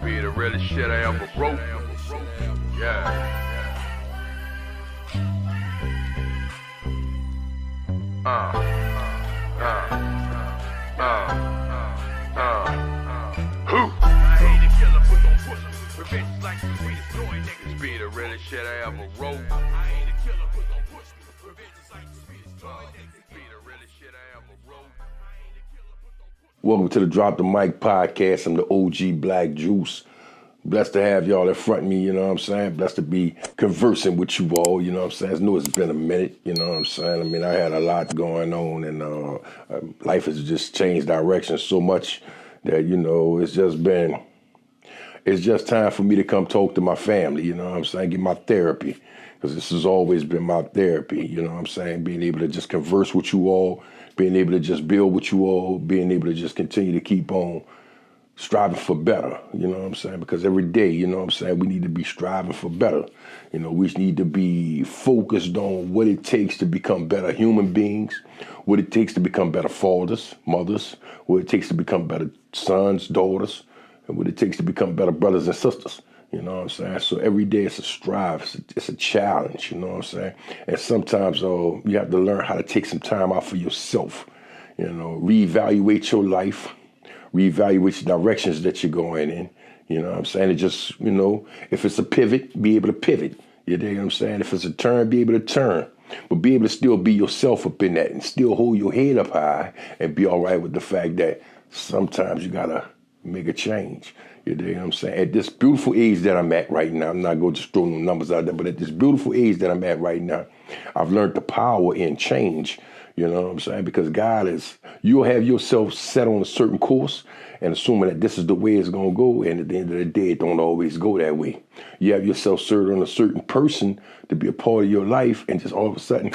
Be the realest shit I ever wrote. Yeah. Who? I ain't a killer, but don't push me. Revenge is like the sweetest joy, niggas. Be the realest shit I ever wrote. I ain't a killer, but don't push me. Revenge is like the sweetest joy, niggas. Be the realest shit I ever wrote. Welcome to the Drop the Mic podcast. I'm the OG Black Juice. Blessed to have y'all in front of me, you know what I'm saying? Blessed to be conversing with you all, you know what I'm saying? I know it's been a minute, you know what I'm saying? I mean, I had a lot going on and life has just changed direction so much that, you know, it's just time for me to come talk to my family, you know what I'm saying? Get my therapy, because this has always been my therapy, you know what I'm saying? Being able to just converse with you all, being able to just build with you all, being able to just continue to keep on striving for better, you know what I'm saying? Because every day, you know what I'm saying, we need to be striving for better. You know, we need to be focused on what it takes to become better human beings, what it takes to become better fathers, mothers, what it takes to become better sons, daughters, and what it takes to become better brothers and sisters. You know what I'm saying? So every day it's a strive, it's a challenge, you know what I'm saying? And sometimes you have to learn how to take some time out for yourself, you know, reevaluate your life, reevaluate the directions that you're going in. You know what I'm saying? It just, you know, if it's a pivot, be able to pivot. You know what I'm saying? If it's a turn, be able to turn. But be able to still be yourself up in that and still hold your head up high and be all right with the fact that sometimes you got to make a change. You know what I'm saying? At this beautiful age that I'm at right now, I'm not going to just throw no numbers out there, but at this beautiful age that I'm at right now, I've learned the power in change. You know what I'm saying? Because you'll have yourself set on a certain course and assuming that this is the way it's going to go. And at the end of the day, it don't always go that way. You have yourself set on a certain person to be a part of your life. And just all of a sudden,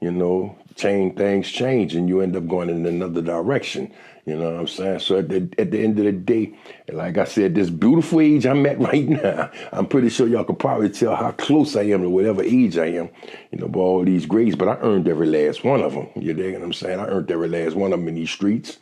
you know, things change and you end up going in another direction. You know what I'm saying? So at the end of the day, like I said, this beautiful age I'm at right now, I'm pretty sure y'all can probably tell how close I am to whatever age I am, you know, by all these grades. But I earned every last one of them. You dig what I'm saying? I earned every last one of them in these streets,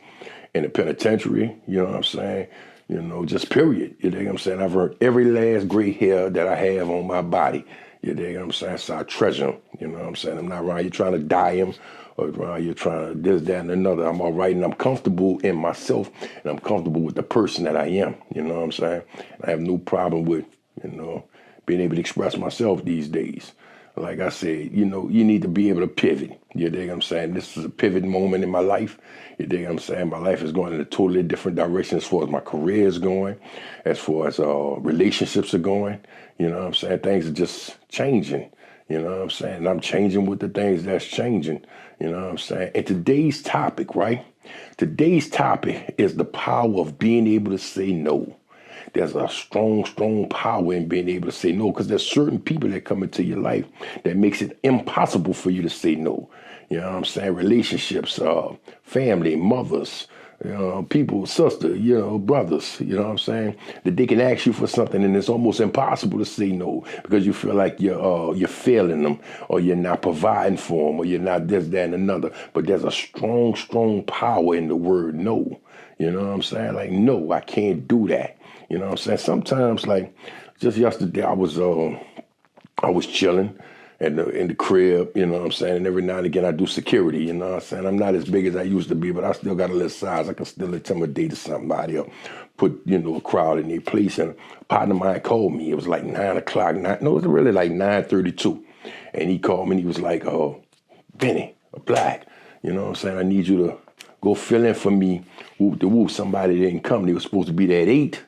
in the penitentiary, you know what I'm saying? You know, just period. You dig what I'm saying? I've earned every last gray hair that I have on my body. You dig what I'm saying? So I treasure them. You know what I'm saying? I'm not around here trying to dye them or around here trying to this, that, and another. I'm all right and I'm comfortable in myself and I'm comfortable with the person that I am. You know what I'm saying? I have no problem with, you know, being able to express myself these days. Like I said, you know, you need to be able to pivot. You dig what I'm saying? This is a pivot moment in my life. You dig what I'm saying? My life is going in a totally different direction as far as my career is going, as far as relationships are going. You know what I'm saying? Things are just changing. You know what I'm saying? And I'm changing with the things that's changing. You know what I'm saying? And today's topic, right? Today's topic is the power of being able to say no. There's a strong, strong power in being able to say no, because there's certain people that come into your life that makes it impossible for you to say no. You know what I'm saying? Relationships, family, mothers, you know, people, sister, you know, brothers, you know what I'm saying? That they can ask you for something and it's almost impossible to say no because you feel like you're failing them or you're not providing for them or you're not this, that, and another. But there's a strong, strong power in the word no. You know what I'm saying? Like, no, I can't do that. You know what I'm saying? Sometimes, like, just yesterday, I was chilling in the crib, you know what I'm saying? And every now and again, I do security, you know what I'm saying? I'm not as big as I used to be, but I still got a little size. I can still intimidate somebody or put, you know, a crowd in their place. And a partner of mine called me. It was like 9 o'clock. No, it was really like 9:32. And he called me and he was like, Benny, Blak, you know what I'm saying? I need you to go fill in for me. Whoop the whoop. Somebody didn't come. They were supposed to be there at 8.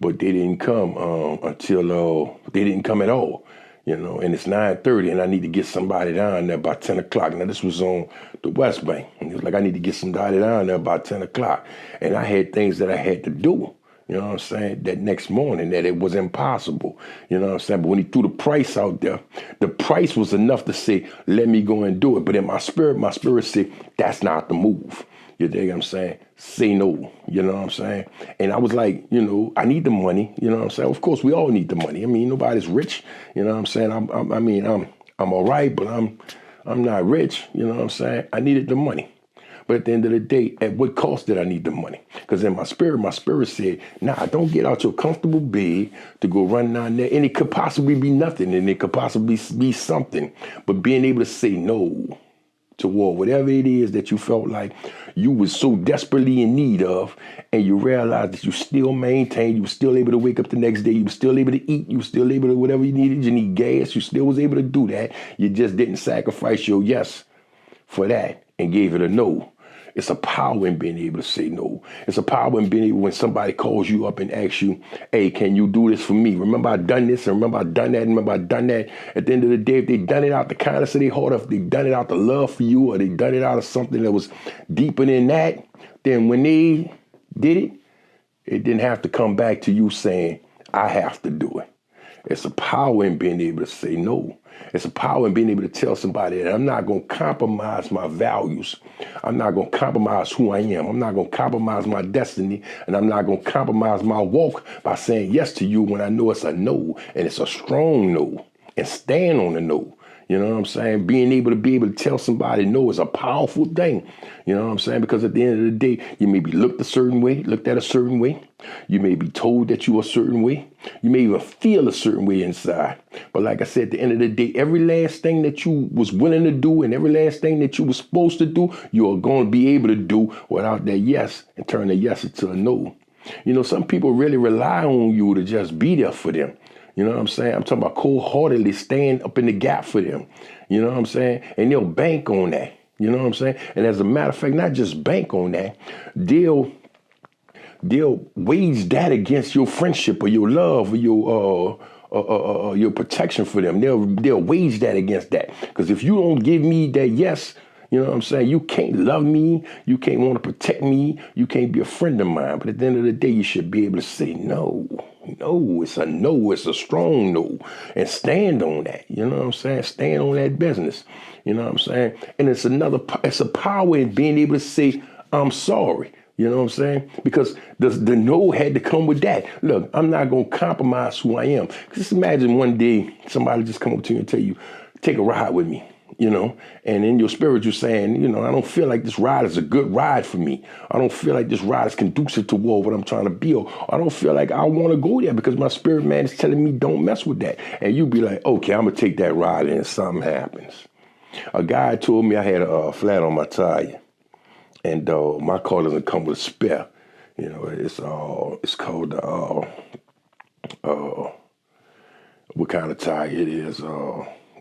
But they didn't come until they didn't come at all, you know. And it's 9:30, and I need to get somebody down there by 10 o'clock. Now this was on the West Bank, and he was like, I need to get somebody down there by 10 o'clock, and I had things that I had to do. You know what I'm saying? That next morning, that it was impossible. You know what I'm saying? But when he threw the price out there, the price was enough to say, let me go and do it. But in my spirit said, that's not the move. You dig what I'm saying? Say no, you know what I'm saying? And I was like, you know, I need the money, you know what I'm saying? Of course, we all need the money. I mean, nobody's rich, you know what I'm saying? I'm all right, but I'm not rich, you know what I'm saying? I needed the money. But at the end of the day, at what cost did I need the money? Because in my spirit said, nah, don't get out your comfortable bed to go run down there. And it could possibly be nothing, and it could possibly be something. But being able to say no toward whatever it is that you felt like you was so desperately in need of, and you realized that you still maintained, you were still able to wake up the next day, you were still able to eat, you were still able to whatever you needed, you need gas, you still was able to do that. You just didn't sacrifice your yes for that and gave it a no. It's a power in being able to say no. It's a power in being able, when somebody calls you up and asks you, hey, can you do this for me? Remember I done this, and remember I done that, and remember I done that. At the end of the day, if they done it out the kindness of their heart, if they done it out the love for you, or they done it out of something that was deeper than that, then when they did it, it didn't have to come back to you saying, I have to do it. It's a power in being able to say no. It's a power in being able to tell somebody that I'm not going to compromise my values. I'm not going to compromise who I am. I'm not going to compromise my destiny. And I'm not going to compromise my walk by saying yes to you when I know it's a no. And it's a strong no. And stand on the no. You know what I'm saying? Being able to tell somebody no is a powerful thing. You know what I'm saying? Because at the end of the day, you may be looked a certain way, looked at a certain way. You may be told that you're a certain way. You may even feel a certain way inside. But like I said, at the end of the day, every last thing that you was willing to do and every last thing that you was supposed to do, you are going to be able to do without that yes and turn a yes into a no. You know, some people really rely on you to just be there for them. You know what I'm saying? I'm talking about cold-heartedly stand up in the gap for them. You know what I'm saying? And they'll bank on that. You know what I'm saying? And as a matter of fact, not just bank on that, they'll wage that against your friendship or your love or your protection for them. They'll wage that against that. Because if you don't give me that yes, you know what I'm saying? You can't love me. You can't want to protect me. You can't be a friend of mine. But at the end of the day, you should be able to say no. No, it's a no. It's a strong no. And stand on that. You know what I'm saying? Stand on that business. You know what I'm saying? And it's a power in being able to say, I'm sorry. You know what I'm saying? Because the no had to come with that. Look, I'm not going to compromise who I am. Just imagine one day somebody just come up to you and tell you, take a ride with me. You know, and in your spirit, you're saying, you know, I don't feel like this ride is a good ride for me. I don't feel like this ride is conducive toward what I'm trying to build. I don't feel like I want to go there because my spirit man is telling me don't mess with that. And you be like, okay, I'm going to take that ride and something happens. A guy told me I had a flat on my tire and my car doesn't come with a spare. You know, it's called, what kind of tire it is.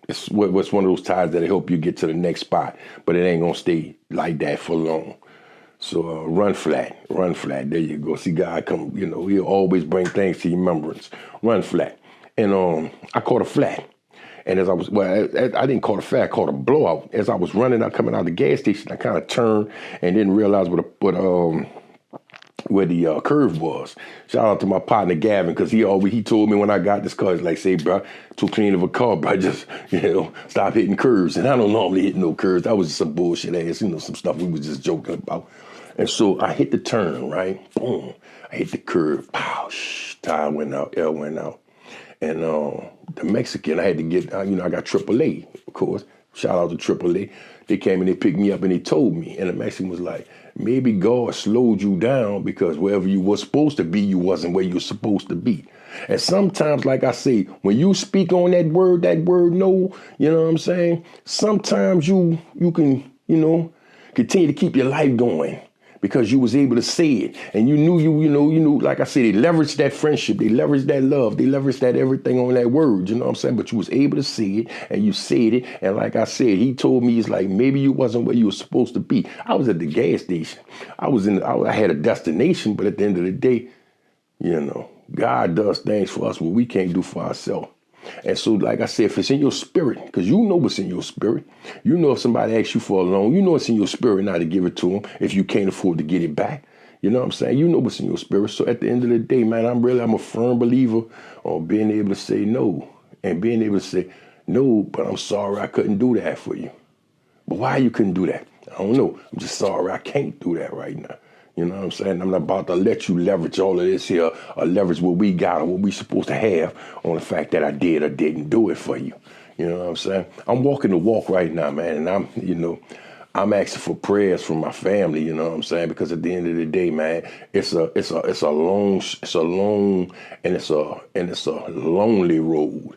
It's one of those tires that help you get to the next spot, but it ain't gonna stay like that for long. So run flat. There you go. See, God come, you know, he'll always bring things to remembrance. Run flat. And I caught a flat. And as I was, I didn't call it a flat, I called a blowout. As I was running out, coming out of the gas station, I kind of turned and didn't realize where the curve was. Shout out to my partner Gavin, because he told me when I got this car, he's like, say, bro, too clean of a car, bro, just, you know, stop hitting curves. And I don't normally hit no curves. That was just some bullshit ass, you know, some stuff we was just joking about. And so I hit the turn, right? Boom. I hit the curve. Pow, tire went out, air went out. And the Mexican, I had to get, you know, I got AAA, of course. Shout out to AAA. They came and they picked me up and they told me. And the Mexican was like, maybe God slowed you down because wherever you were supposed to be, you wasn't where you were supposed to be. And sometimes, like I say, when you speak on that word no, you know what I'm saying? Sometimes you can, you know, continue to keep your life going because you was able to say it. And you knew, like I said, they leveraged that friendship, they leveraged that love, they leveraged that everything on that word, you know what I'm saying? But you was able to say it and you said it. And like I said, he told me, it's like, maybe you wasn't where you were supposed to be. I was at the gas station. I had a destination, but at the end of the day, you know, God does things for us what we can't do for ourselves. And so, like I said, if it's in your spirit, because you know what's in your spirit, you know if somebody asks you for a loan, you know it's in your spirit not to give it to them if you can't afford to get it back. You know what I'm saying? You know what's in your spirit. So at the end of the day, man, I'm a firm believer on being able to say no and being able to say, no, but I'm sorry I couldn't do that for you. But why you couldn't do that? I don't know. I'm just sorry I can't do that right now. You know what I'm saying? I'm not about to let you leverage all of this here or leverage what we got or what we supposed to have on the fact that I did or didn't do it for you. You know what I'm saying? I'm walking the walk right now, man. And I'm, you know, I'm asking for prayers from my family, you know what I'm saying? Because at the end of the day, man, it's a long and it's a lonely road.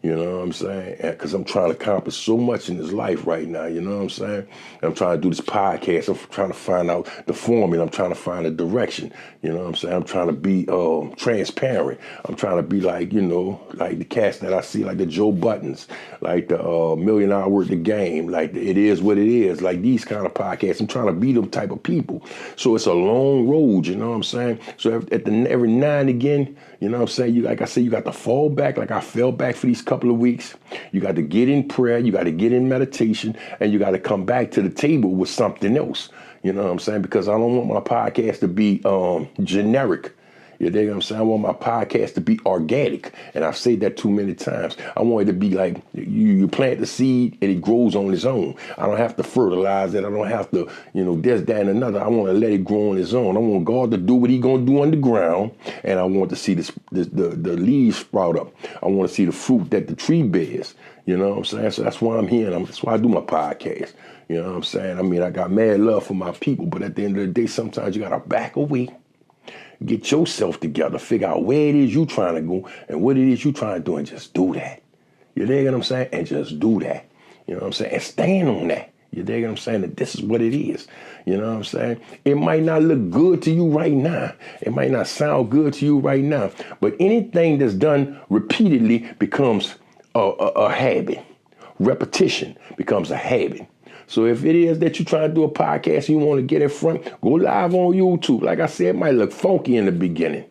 You know what I'm saying? Because I'm trying to accomplish so much in this life right now. You know what I'm saying? I'm trying to do this podcast. I'm trying to find out the formula. I'm trying to find a direction. You know what I'm saying? I'm trying to be transparent. I'm trying to be like, like the cats that I see, like the Joe Buttons, like the Million Hour Worth of Game, like the It Is What It Is, like these kind of podcasts. I'm trying to be them type of people. So it's a long road, you know what I'm saying? So every now and again, you know what I'm saying? Like I said, you got to fall back like I fell back for these couple of weeks. You got to get in prayer. You got to get in meditation. And you got to come back to the table with something else. You know what I'm saying? Because I don't want my podcast to be generic. You dig what I'm saying? I want my podcast to be organic. And I've said that too many times. I want it to be like you plant the seed and it grows on its own. I don't have to fertilize it. I don't have to, this, that, and another. I want to let it grow on its own. I want God to do what He's going to do underground. And I want to see the leaves sprout up. I want to see the fruit that the tree bears. You know what I'm saying? So that's why I'm here. And that's why I do my podcast. You know what I'm saying? I mean, I got mad love for my people. But at the end of the day, sometimes you got to back away. Get yourself together, figure out where it is you trying to go and what it is you trying to do and just do that. You dig what I'm saying? And just do that. You know what I'm saying? And stand on that. You dig what I'm saying? That this is what it is. You know what I'm saying? It might not look good to you right now. It might not sound good to you right now. But anything that's done repeatedly becomes a habit. Repetition becomes a habit. So if it is that you're trying to do a podcast and you want to get in front, go live on YouTube. Like I said, it might look funky in the beginning,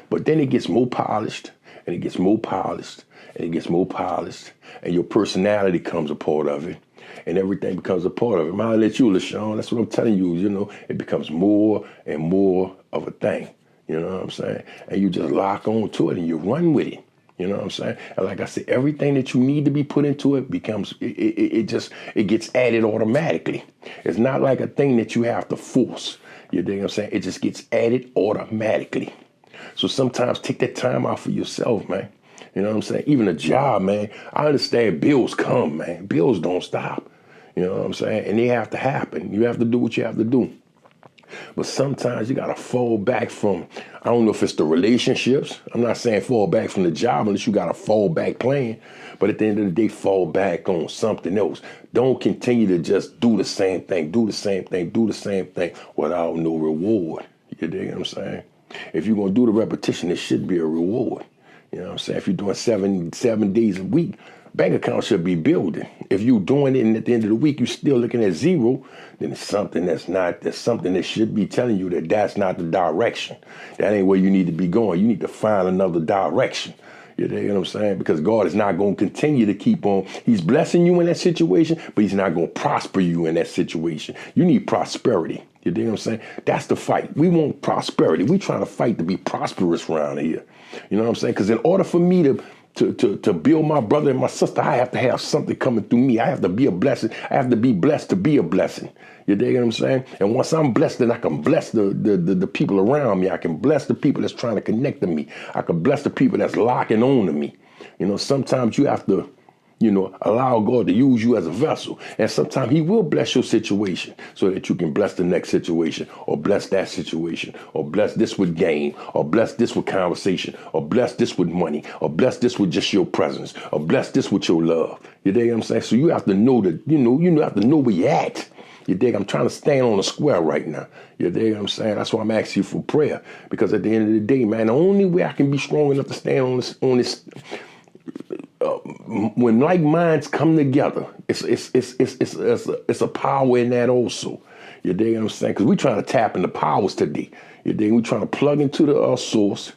but then it gets more polished and it gets more polished and it gets more polished and your personality comes a part of it and everything becomes a part of it. I'll let you, LaShawn, that's what I'm telling you, it becomes more and more of a thing. You know what I'm saying? And you just lock on to it and you run with it. You know what I'm saying? And like I said, everything that you need to be put into it becomes, it gets added automatically. It's not like a thing that you have to force. You dig what I'm saying? It just gets added automatically. So sometimes take that time out for yourself, man. You know what I'm saying? Even a job, man. I understand bills come, man. Bills don't stop. You know what I'm saying? And they have to happen. You have to do what you have to do. But sometimes you got to fall back from, I don't know if it's the relationships. I'm not saying fall back from the job unless you got a fallback plan. But at the end of the day, fall back on something else. Don't continue to just do the same thing, do the same thing, do the same thing without no reward. You dig what I'm saying? If you're going to do the repetition, it should be a reward. You know what I'm saying? If you're doing seven days a week, bank account should be building. If you're doing it and at the end of the week, you're still looking at zero, then it's something that's something that should be telling you that that's not the direction. That ain't where you need to be going. You need to find another direction. You know what I'm saying? Because God is not going to continue to keep on. He's blessing you in that situation, but He's not going to prosper you in that situation. You need prosperity. You dig what I'm saying? That's the fight. We want prosperity. We trying to fight to be prosperous around here. You know what I'm saying? Because in order for me to build my brother and my sister, I have to have something coming through me. I have to be a blessing. I have to be blessed to be a blessing. You dig what I'm saying? And once I'm blessed, then I can bless the people around me. I can bless the people that's trying to connect to me. I can bless the people that's locking on to me. Sometimes you have to, allow God to use you as a vessel. And sometimes He will bless your situation so that you can bless the next situation or bless that situation or bless this with gain or bless this with conversation or bless this with money or bless this with just your presence or bless this with your love. You dig what I'm saying? So you have to know that, you have to know where you're at. You dig? I'm trying to stand on a square right now. You dig what I'm saying? That's why I'm asking you for prayer. Because at the end of the day, man, the only way I can be strong enough to stand on this when like minds come together, it's a power in that also. You dig what I'm saying? Because we're trying to tap into powers today. You dig? We're trying to plug into the source.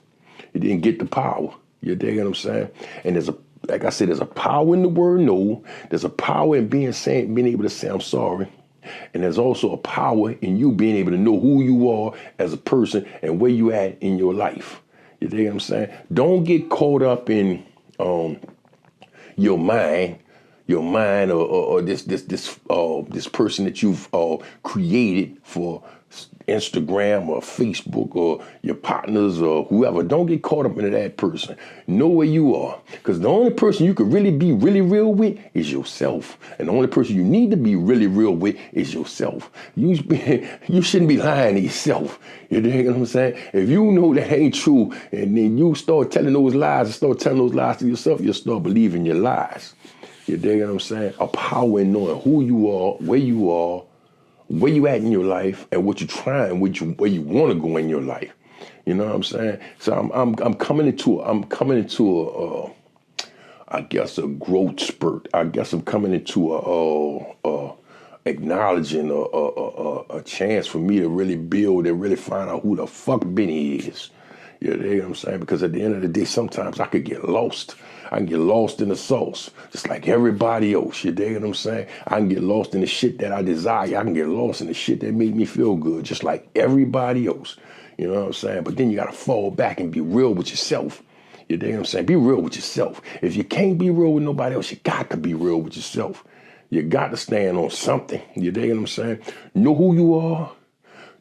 You didn't get the power. You dig what I'm saying? And like I said, there's a power in the word no. There's a power in being able to say I'm sorry. And there's also a power in you being able to know who you are as a person and where you at in your life. You dig what I'm saying? Don't get caught up in your mind or this person that you've created for Instagram or Facebook or your partners or whoever. Don't get caught up into that person. Know where you are. Because the only person you can really be really real with is yourself. And the only person you need to be really real with is yourself. You shouldn't be lying to yourself. You dig what I'm saying? If you know that ain't true and then you start telling those lies and start telling those lies to yourself, you'll start believing your lies. You dig what I'm saying? A power in knowing who you are, where you at in your life, and what you're trying, where you want to go in your life. You know what I'm saying? So I'm coming into I guess a growth spurt. I guess I'm coming into acknowledging a chance for me to really build and really find out who the fuck Benny is. You know what I'm saying? Because at the end of the day, sometimes I could get lost. I can get lost in the sauce, just like everybody else. You dig what I'm saying? I can get lost in the shit that I desire. I can get lost in the shit that make me feel good, just like everybody else. You know what I'm saying? But then you got to fall back and be real with yourself. You dig what I'm saying? Be real with yourself. If you can't be real with nobody else, you got to be real with yourself. You got to stand on something. You dig what I'm saying? Know who you are,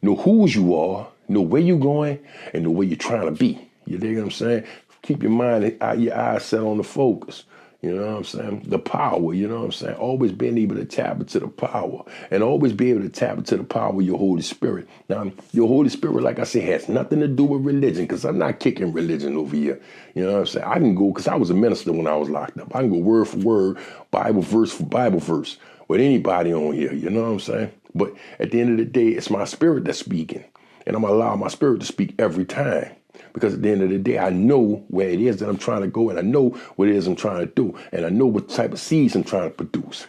know whose you are, know where you're going, and know where you're trying to be. You dig what I'm saying? Keep your mind, your eyes set on the focus. You know what I'm saying? The power, you know what I'm saying? Always being able to tap into the power and always be able to tap into the power of your Holy Spirit. Now, your Holy Spirit, like I said, has nothing to do with religion because I'm not kicking religion over here. You know what I'm saying? I can go, because I was a minister when I was locked up. I can go word for word, Bible verse for Bible verse with anybody on here. You know what I'm saying? But at the end of the day, it's my spirit that's speaking. And I'm going to allow my spirit to speak every time. Because at the end of the day, I know where it is that I'm trying to go, and I know what it is I'm trying to do, and I know what type of seeds I'm trying to produce.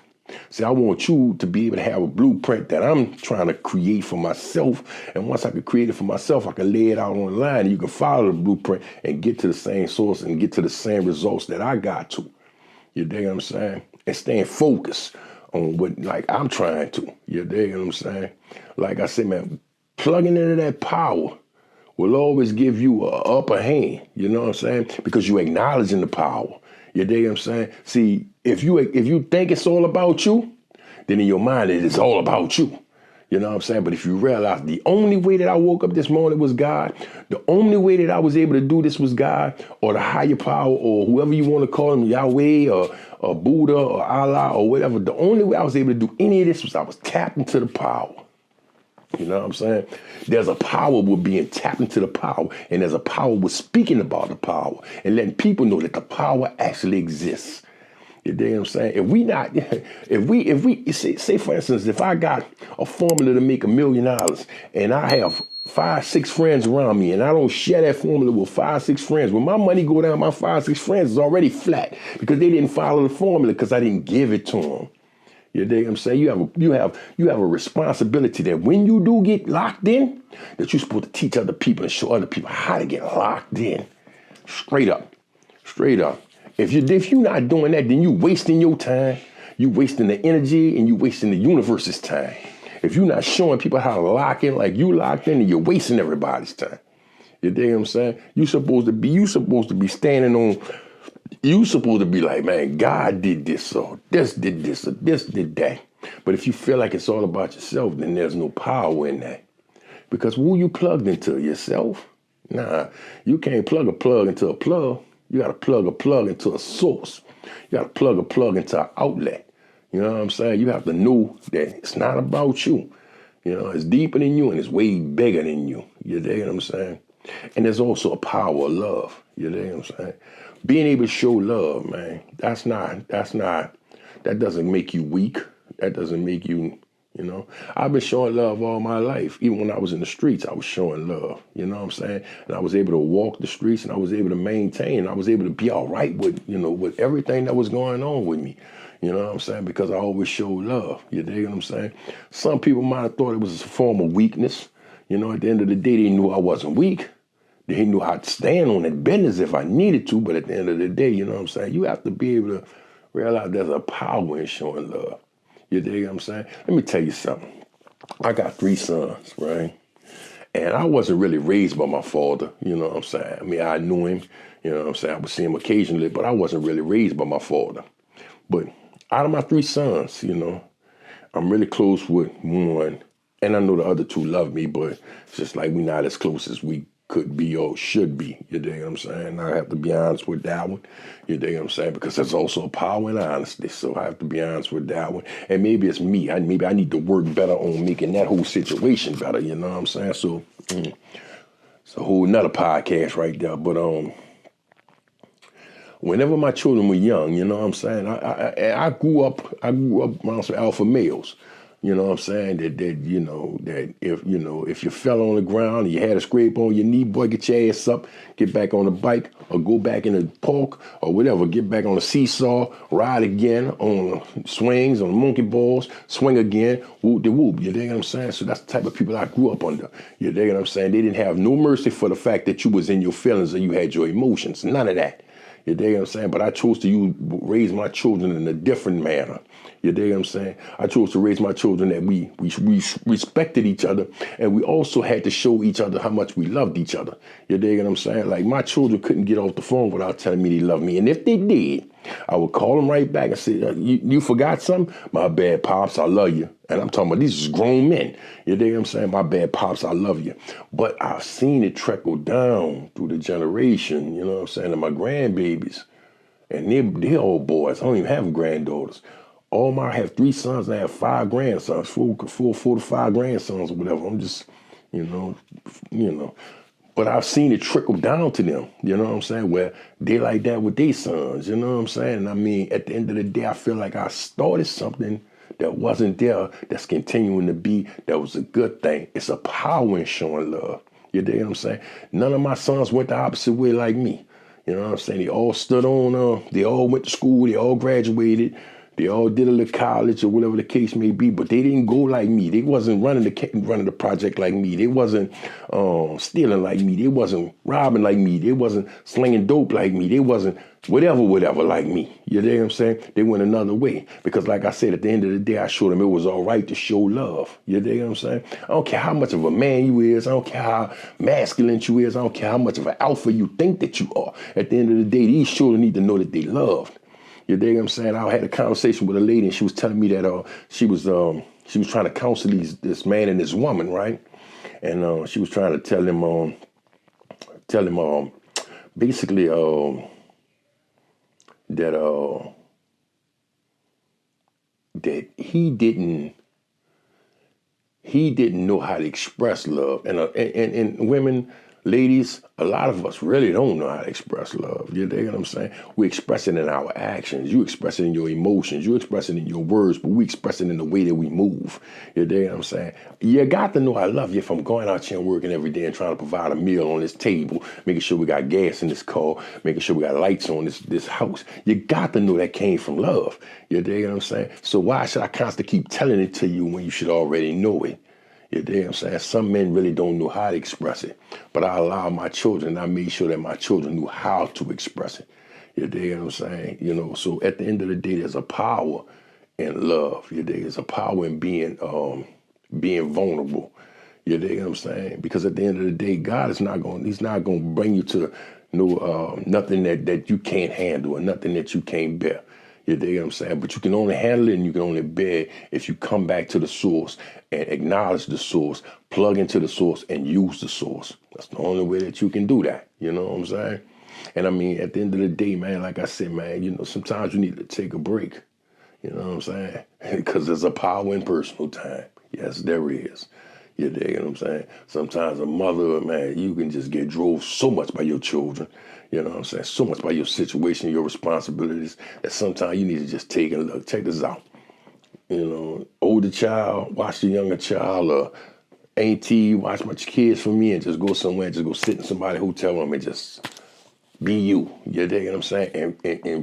See, I want you to be able to have a blueprint that I'm trying to create for myself, and once I can create it for myself, I can lay it out on the line, and you can follow the blueprint and get to the same source and get to the same results that I got to. You dig what I'm saying? And staying focused on what, like, I'm trying to. You dig what I'm saying? Like I said, man, plugging into that power will always give you an upper hand, you know what I'm saying? Because you're acknowledging the power. You dig what I'm saying? See, if you think it's all about you, then in your mind it is all about you. You know what I'm saying? But if you realize the only way that I woke up this morning was God, the only way that I was able to do this was God, or the higher power, or whoever you want to call him, Yahweh or Buddha or Allah or whatever, the only way I was able to do any of this was I was tapped into the power. You know what I'm saying? There's a power with being tapped into the power, and there's a power with speaking about the power and letting people know that the power actually exists. You dig what I'm saying? If we say for instance, if I got a formula to make $1 million and I have 5, 6 friends around me and I don't share that formula with 5, 6 friends, when my money go down, my 5, 6 friends is already flat because they didn't follow the formula because I didn't give it to them. You dig what I'm saying? You have a responsibility that when you do get locked in, that you're supposed to teach other people and show other people how to get locked in. Straight up. If you're not doing that, then you're wasting your time, you're wasting the energy, and you're wasting the universe's time. If you're not showing people how to lock in like you locked in, then you're wasting everybody's time. You dig what I'm saying? You supposed to be standing on. You supposed to be like, man, God did this, or this did this, or this did that. But if you feel like it's all about yourself, then there's no power in that. Because who you plugged into? Yourself? Nah, you can't plug a plug into a plug. You got to plug a plug into a source. You got to plug a plug into an outlet. You know what I'm saying? You have to know that it's not about you. You know, it's deeper than you and it's way bigger than you. You dig what I'm saying? And there's also a power of love. You dig what I'm saying? Being able to show love, man, that doesn't make you weak. That doesn't make you, you know. I've been showing love all my life. Even when I was in the streets, I was showing love. You know what I'm saying? And I was able to walk the streets and I was able to maintain. I was able to be all right with, you know, with everything that was going on with me. You know what I'm saying? Because I always showed love. You dig what I'm saying? Some people might have thought it was a form of weakness. You know, at the end of the day, they knew I wasn't weak. They knew how to stand on that business if I needed to, but at the end of the day, you know what I'm saying? You have to be able to realize there's a power in showing love. You dig what I'm saying? Let me tell you something. I got 3 sons, right? And I wasn't really raised by my father, you know what I'm saying? I mean, I knew him, you know what I'm saying? I would see him occasionally, but I wasn't really raised by my father. But out of my 3 sons, you know, I'm really close with one, And I know the other two love me, but it's just like we not as close as we could be or should be. You dig what I'm saying? I have to be honest with that one. You dig what I'm saying? Because there's also power in honesty. So I have to be honest with that one. And maybe it's me. Maybe I need to work better on making that whole situation better. You know what I'm saying? So it's a whole nother podcast right there. But whenever my children were young, you know what I'm saying? I grew up around some alpha males. You know what I'm saying? That if you fell on the ground and you had a scrape on your knee, boy, get your ass up, get back on the bike, or go back in the park or whatever, get back on the seesaw, ride again on swings, on monkey balls, swing again, whoop de whoop. You dig what I'm saying? So that's the type of people I grew up under. You dig what I'm saying? They didn't have no mercy for the fact that you was in your feelings or you had your emotions. None of that. You dig what I'm saying? But I chose to raise my children in a different manner. You dig what I'm saying? I chose to raise my children that we respected each other, and we also had to show each other how much we loved each other. You dig what I'm saying? Like, my children couldn't get off the phone without telling me they loved me. And if they did, I would call them right back and say, you forgot something? My bad, Pops, I love you. And I'm talking about these grown men. You dig what I'm saying? My bad, Pops, I love you. But I've seen it trickle down through the generation, you know what I'm saying, to my grandbabies. And they're old boys. I don't even have granddaughters. I have 3 sons and I have 5 grandsons, four to 5 grandsons or whatever. I'm just, you know. But I've seen it trickle down to them, you know what I'm saying, where they like that with their sons, you know what I'm saying? And I mean, at the end of the day, I feel like I started something that wasn't there, that's continuing to be, that was a good thing. It's a power in showing love. You dig what I'm saying? None of my sons went the opposite way like me. You know what I'm saying? They all stood on, they all went to school, they all graduated. They all did a little college or whatever the case may be, but they didn't go like me. They wasn't running the project like me. They wasn't stealing like me. They wasn't robbing like me. They wasn't slinging dope like me. They wasn't whatever like me. You know what I'm saying? They went another way because, like I said, at the end of the day, I showed them it was all right to show love. You know what I'm saying? I don't care how much of a man you is. I don't care how masculine you is. I don't care how much of an alpha you think that you are. At the end of the day, these children need to know that they loved. You dig what I'm saying? I had a conversation with a lady, and she was telling me that she was trying to counsel this man and this woman, right? And she was trying to tell him basically that he didn't know how to express love, and women. Ladies, a lot of us really don't know how to express love. You dig what I'm saying? We express it in our actions. You express it in your emotions. You express it in your words, but we express it in the way that we move. You dig what I'm saying? You got to know I love you if I'm going out here and working every day and trying to provide a meal on this table, making sure we got gas in this car, making sure we got lights on this house. You got to know that came from love. You dig what I'm saying? So why should I constantly keep telling it to you when you should already know it? You dig what I'm saying? Some men really don't know how to express it. But I allow my children, I made sure that my children knew how to express it. You dig what I'm saying? You know, so at the end of the day, there's a power in love. You dig? There's a power in being vulnerable. You dig what I'm saying? Because at the end of the day, God is he's not going to bring you to nothing that you can't handle or nothing that you can't bear. You dig what I'm saying? But you can only handle it and you can only bear it if you come back to the source and acknowledge the source, plug into the source and use the source. That's the only way that you can do that. You know what I'm saying? And I mean, at the end of the day, man, like I said, man, you know, sometimes you need to take a break. You know what I'm saying? Because there's a power in personal time. Yes, there is. You dig what I'm saying? Sometimes a mother, man, you can just get drove so much by your children. You know what I'm saying? So much by your situation, your responsibilities, that sometimes you need to just take a look. Check this out. You know, older child, watch the younger child, or auntie, watch my kids for me, and just go somewhere, just go sit in somebody's hotel room and just be you. You dig what I'm saying? And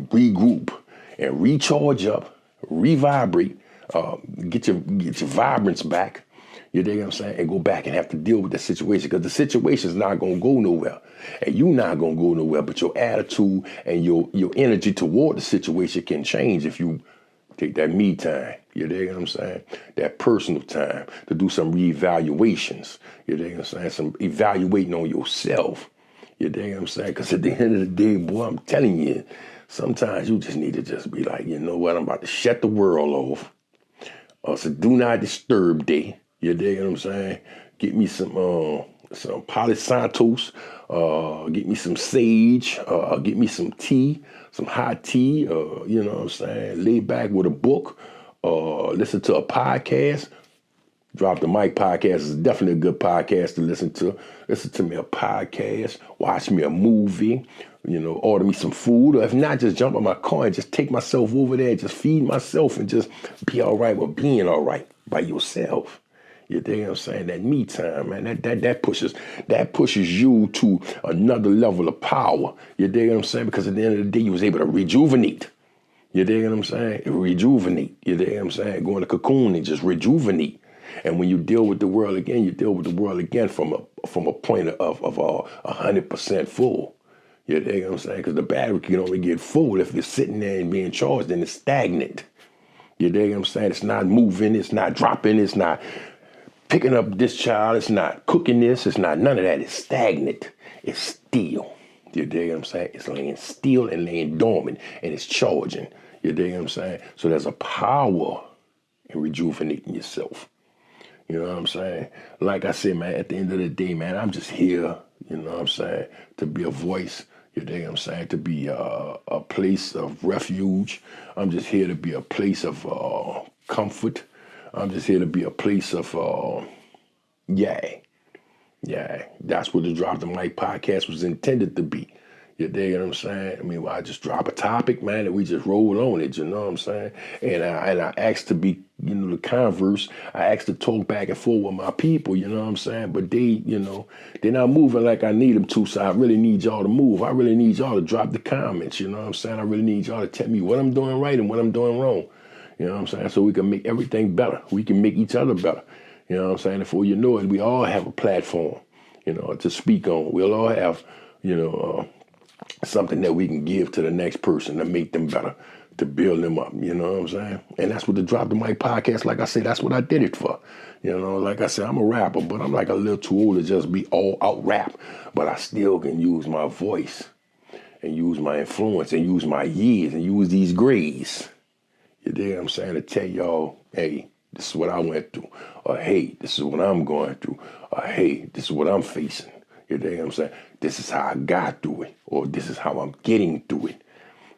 regroup and recharge up, revibrate, get your vibrance back. You dig what I'm saying? And go back and have to deal with the situation because the situation is not going to go nowhere. And you're not going to go nowhere, but your attitude and your energy toward the situation can change if you take that me time. You dig what I'm saying? That personal time to do some reevaluations. You dig what I'm saying? Some evaluating on yourself. You dig what I'm saying? Because at the end of the day, boy, I'm telling you, sometimes you just need to just be like, you know what? I'm about to shut the world off. It's a do not disturb day. You dig what I'm saying? Get me some Palo Santos, get me some sage, get me some tea, some hot tea, you know what I'm saying? Lay back with a book, listen to a podcast. Drop the Mic podcast is definitely a good podcast to listen to. Listen to me a podcast, watch me a movie, you know, order me some food. Or if not, just jump in my car and just take myself over there, just feed myself and just be all right with being all right by yourself. You dig what I'm saying? That me time, man, that pushes you to another level of power. You dig what I'm saying? Because at the end of the day, you was able to rejuvenate. You dig what I'm saying? Rejuvenate. You dig what I'm saying? Go in a cocoon and just rejuvenate. And when you deal with the world again, you deal with the world again from a point of 100% full. You dig what I'm saying? Because the battery can only get full if it's sitting there and being charged, and it's stagnant. You dig what I'm saying? It's not moving, it's not dropping, it's not picking up this child, it's not cooking this, it's not none of that. It's stagnant. It's still. You dig what I'm saying? It's laying still and laying dormant, and it's charging. You dig what I'm saying? So there's a power in rejuvenating yourself. You know what I'm saying? Like I said, man, at the end of the day, man, I'm just here, you know what I'm saying, to be a voice, you know what I'm saying, to be a place of refuge. I'm just here to be a place of comfort. I'm just here to be a place of, that's what the Drop the Mic podcast was intended to be. You dig what I'm saying? I mean, I just drop a topic, man, and we just roll on it, you know what I'm saying? And I asked to be, you know, the converse. I asked to talk back and forth with my people, you know what I'm saying? But they, you know, they're not moving like I need them to, so I really need y'all to move. I really need y'all to drop the comments, you know what I'm saying? I really need y'all to tell me what I'm doing right and what I'm doing wrong, you know what I'm saying? So we can make everything better. We can make each other better, you know what I'm saying? Before you know it, we all have a platform, you know, to speak on. We'll all have, you know, something that we can give to the next person to make them better, to build them up, you know what I'm saying? And that's what the Drop the Mic podcast, like I said, that's what I did it for. You know, like I said, I'm a rapper, but I'm like a little too old to just be all out rap. But I still can use my voice and use my influence and use my years and use these grades. You dig what I'm saying? To tell y'all, hey, this is what I went through. Or hey, this is what I'm going through. Or hey, this is what I'm facing. You dig what I'm saying? This is how I got through it, or this is how I'm getting through it.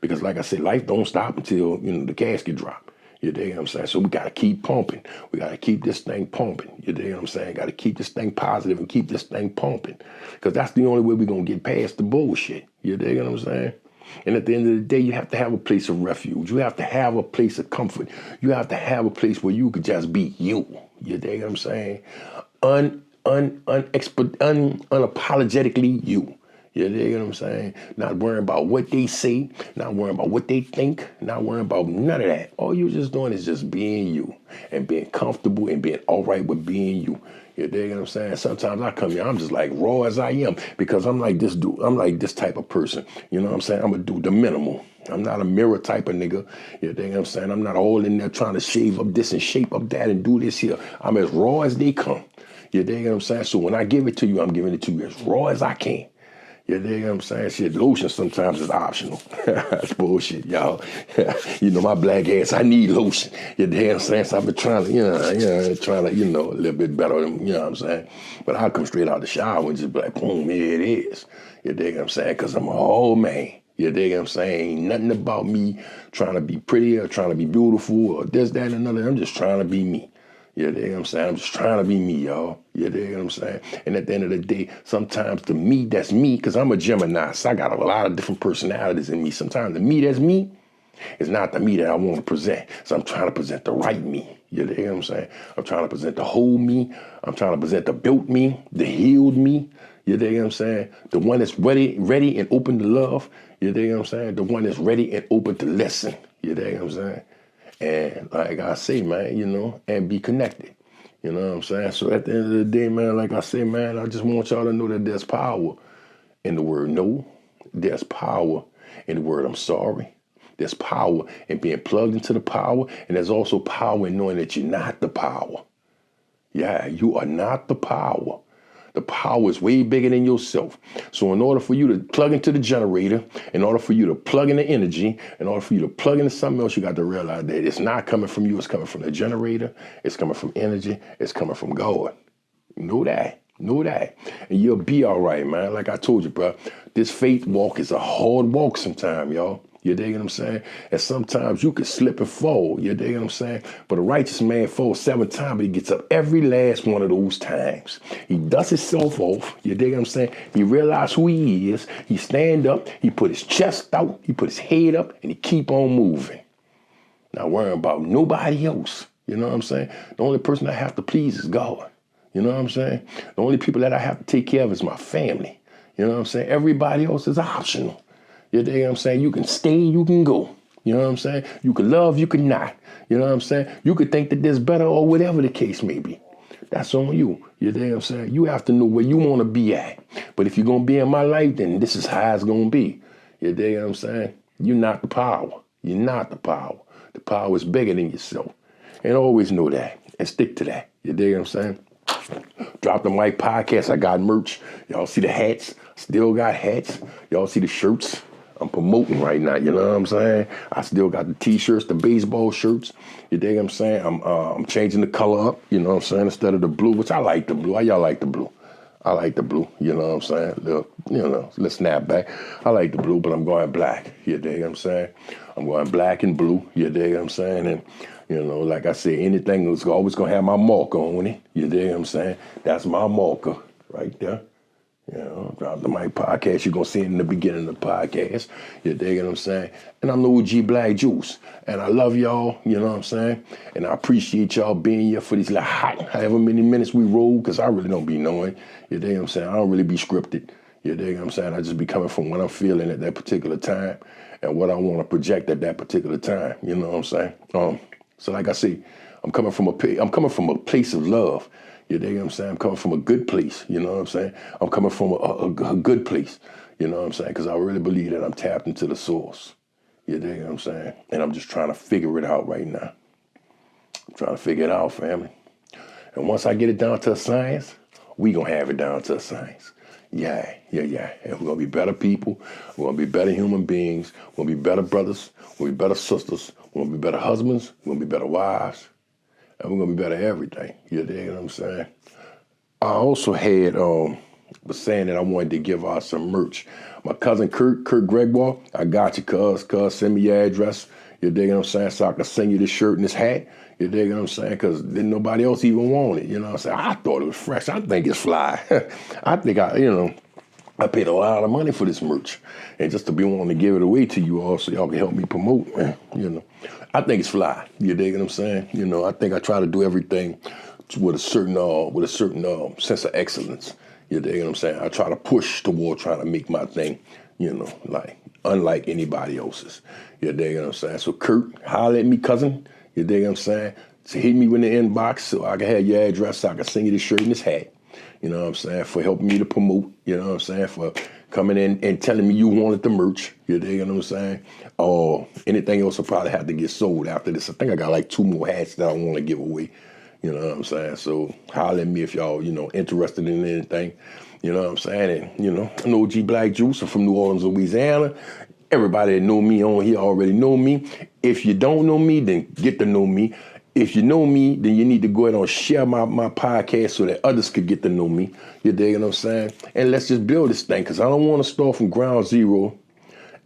Because like I said, life don't stop until, you know, the casket drop. You dig what I'm saying? So we got to keep pumping. We got to keep this thing pumping. You dig what I'm saying? Got to keep this thing positive and keep this thing pumping. Because that's the only way we're going to get past the bullshit. You dig what I'm saying? And at the end of the day, you have to have a place of refuge. You have to have a place of comfort. You have to have a place where you could just be you. You dig what I'm saying? Unapologetically you. You dig what I'm saying? Not worrying about what they say, not worrying about what they think, not worrying about none of that. All you're just doing is just being you and being comfortable and being all right with being you. You dig what I'm saying? Sometimes I come here, I'm just like raw as I am because I'm like this dude. I'm like this type of person. You know what I'm saying? I'm going to do the minimal. I'm not a mirror type of nigga. You dig what I'm saying? I'm not all in there trying to shave up this and shape up that and do this here. I'm as raw as they come. You dig what I'm saying? So when I give it to you, I'm giving it to you as raw as I can. You dig what I'm saying? Shit, lotion sometimes is optional. That's bullshit, y'all. You know, my black ass, I need lotion. You dig what I'm saying? So I've been trying to, trying to, a little bit better, you know what I'm saying? But I come straight out the shower and just be like, boom, here it is. You dig what I'm saying? Because I'm a whole man. You dig what I'm saying? Ain't nothing about me trying to be pretty or trying to be beautiful or this, that, and another. I'm just trying to be me. You dig what I'm saying? I'm just trying to be me, y'all. You dig what I'm saying? And at the end of the day, sometimes the me that's me, because I'm a Gemini, so I got a lot of different personalities in me. Sometimes the me that's me is not the me that I want to present. So I'm trying to present the right me. You dig what I'm saying? I'm trying to present the whole me. I'm trying to present the built me, the healed me. You dig what I'm saying? The one that's ready and open to love. You dig what I'm saying? The one that's ready and open to listen. You dig what I'm saying? And like I say, man, and be connected. You know what I'm saying? So at the end of the day, man, like I say, man, I just want y'all to know that there's power in the word no. There's power in the word I'm sorry. There's power in being plugged into the power. And there's also power in knowing that you're not the power. Yeah, you are not the power. The power is way bigger than yourself. So in order for you to plug into the generator, in order for you to plug into energy, in order for you to plug into something else, you got to realize that it's not coming from you. It's coming from the generator. It's coming from energy. It's coming from God. Know that. Know that. And you'll be all right, man. Like I told you, bro, this faith walk is a hard walk sometimes, y'all. You dig what I'm saying? And sometimes you could slip and fall. You dig what I'm saying? But a righteous man falls 7 times, but he gets up every last one of those times. He dusts himself off. You dig what I'm saying? He realizes who he is. He stand up. He put his chest out. He put his head up, and he keep on moving. Not worrying about nobody else. You know what I'm saying? The only person I have to please is God. You know what I'm saying? The only people that I have to take care of is my family. You know what I'm saying? Everybody else is optional. You know what I'm saying? You can stay, you can go. You know what I'm saying? You can love, you can not. You know what I'm saying? You could think that there's better or whatever the case may be. That's on you. You know what I'm saying? You have to know where you want to be at. But if you're going to be in my life, then this is how it's going to be. You know what I'm saying? You're not the power. You're not the power. The power is bigger than yourself. And always know that. And stick to that. You know what I'm saying? Drop the Mic podcast. I got merch. Y'all see the hats? Still got hats. Y'all see the shirts? I'm promoting right now, you know what I'm saying? I still got the t-shirts, the baseball shirts. You dig what I'm saying? I'm changing the color up, you know what I'm saying? Instead of the blue, which I like the blue. How y'all like the blue? I like the blue, you know what I'm saying? Let's snap back. I like the blue, but I'm going black. You dig what I'm saying? I'm going black and blue, you dig what I'm saying? And, you know, like I said, anything is always going to have my marker on it. You dig what I'm saying? That's my marker right there. You know, Drop the Mic podcast. You're going to see it in the beginning of the podcast. You dig what I'm saying? And I'm the OG Black Juice. And I love y'all, you know what I'm saying? And I appreciate y'all being here for these little hot, however many minutes we roll, because I really don't be knowing. You dig what I'm saying? I don't really be scripted. You dig what I'm saying? I just be coming from what I'm feeling at that particular time and what I want to project at that particular time. You know what I'm saying? So like I say, I'm coming from a place of love. You dig what I'm saying? I'm coming from a good place. You know what I'm saying? I'm coming from a good place. You know what I'm saying? Because I really believe that I'm tapped into the source. You dig what I'm saying? And I'm just trying to figure it out right now. I'm trying to figure it out, family. And once I get it down to a science, we going to have it down to a science. Yeah. And we're going to be better people. We're going to be better human beings. We're going to be better brothers. We're going to be better sisters. We're going to be better husbands. We're going to be better wives. And we're going to be better at everything. You dig what I'm saying? I also had, was saying that I wanted to give out some merch. My cousin Kurt Gregoire, I got you, cuz send me your address. You dig what I'm saying? So I can send you this shirt and this hat. You dig what I'm saying? Because didn't nobody else even want it. You know what I'm saying? I thought it was fresh. I think it's fly. I think I paid a lot of money for this merch. And just to be wanting to give it away to you all so y'all can help me promote, you know. I think it's fly. You dig what I'm saying? You know, I think I try to do everything with a certain sense of excellence. You dig what I'm saying? I try to push toward trying to make my thing, you know, like unlike anybody else's. You dig what I'm saying? So Kurt, holler at me, cousin. You dig what I'm saying? So hit me with the inbox so I can have your address so I can send you this shirt and this hat. You know what I'm saying? For helping me to promote, you know what I'm saying? For coming in and telling me you wanted the merch, you dig what I'm saying? Or anything else will probably have to get sold after this. I think I got like 2 more hats that I want to give away. You know what I'm saying? So holler at me if y'all, you know, interested in anything. You know what I'm saying? And, you know, I'm OG Black Juice. I'm from New Orleans, Louisiana. Everybody that know me on here already know me. If you don't know me, then get to know me. If you know me, then you need to go ahead and share my podcast so that others could get to know me. You dig what I'm saying? And let's just build this thing, because I don't want to start from ground zero.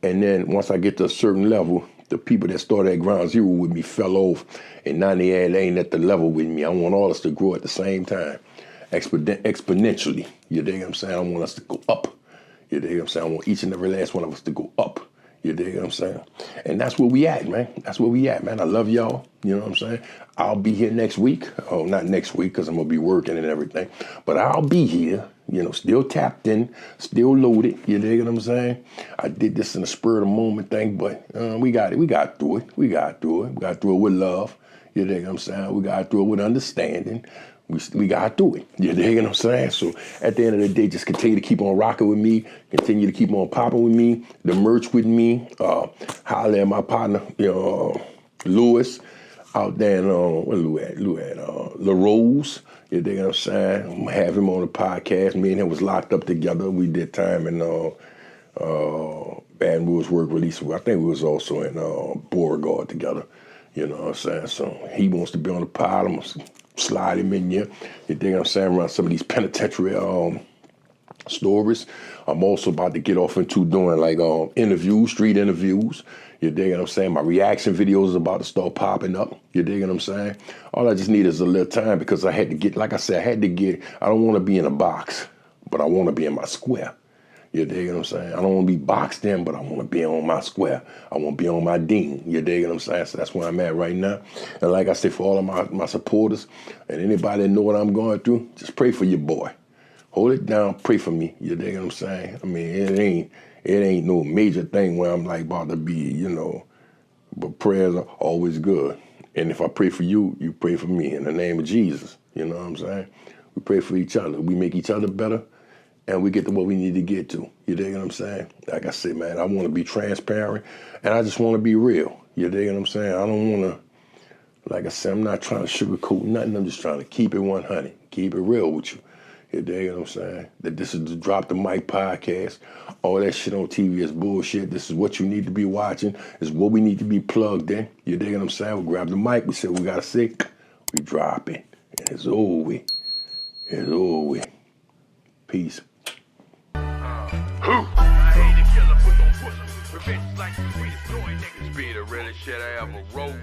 And then once I get to a certain level, the people that started at ground zero with me fell off. And now they ain't at the level with me. I want all us to grow at the same time, exponentially. You dig what I'm saying? I want us to go up. You dig what I'm saying? I want each and every last one of us to go up. You dig what I'm saying? And that's where we at, man. That's where we at, man. I love y'all. You know what I'm saying? I'll be here next week. Oh, not next week because I'm going to be working and everything. But I'll be here, you know, still tapped in, still loaded. You dig what I'm saying? I did this in a spur of the moment thing, but we got it. We got through it. We got through it. We got through it with love. You dig what I'm saying? We got through it with understanding. We got through it. You dig what I'm saying? So at the end of the day, just continue to keep on rocking with me. Continue to keep on popping with me. The merch with me. Holler at my partner, you know, Lewis. out there in, where Lou at, La Rose. You dig what I'm saying? I'm gonna have him on the podcast. Me and him was locked up together. We did time in Baton Rouge Work Release. I think we was also in Beauregard together. You know what I'm saying? So he wants to be on the pod. I'm gonna slide him in here. You dig what I'm saying? Around some of these penitentiary stories. I'm also about to get off into doing like interviews, street interviews. You dig what I'm saying? My reaction videos is about to start popping up. You dig what I'm saying? All I just need is a little time because I had to get, like I said, I don't want to be in a box, but I want to be in my square. You dig what I'm saying? I don't want to be boxed in, but I want to be on my square. I want to be on my dean. You dig what I'm saying? So that's where I'm at right now. And like I said, for all of my supporters and anybody that know what I'm going through, just pray for your boy. Hold it down, pray for me. You dig what I'm saying? I mean, it ain't no major thing where I'm like about to be, but prayers are always good. And if I pray for you, you pray for me in the name of Jesus. You know what I'm saying? We pray for each other. We make each other better and we get to what we need to get to. You dig what I'm saying? Like I said, man, I want to be transparent and I just want to be real. You dig what I'm saying? I don't want to, like I said, I'm not trying to sugarcoat nothing. I'm just trying to keep it 100, keep it real with you. You dig what I'm saying? That this is the Drop the Mic podcast. All that shit on TV is bullshit. This is what you need to be watching. This is what we need to be plugged in. You dig what I'm saying? We grab the mic. We say what we got to say. We drop it. And it's over with. It's over with. Peace. Be the realest shit I ever wrote.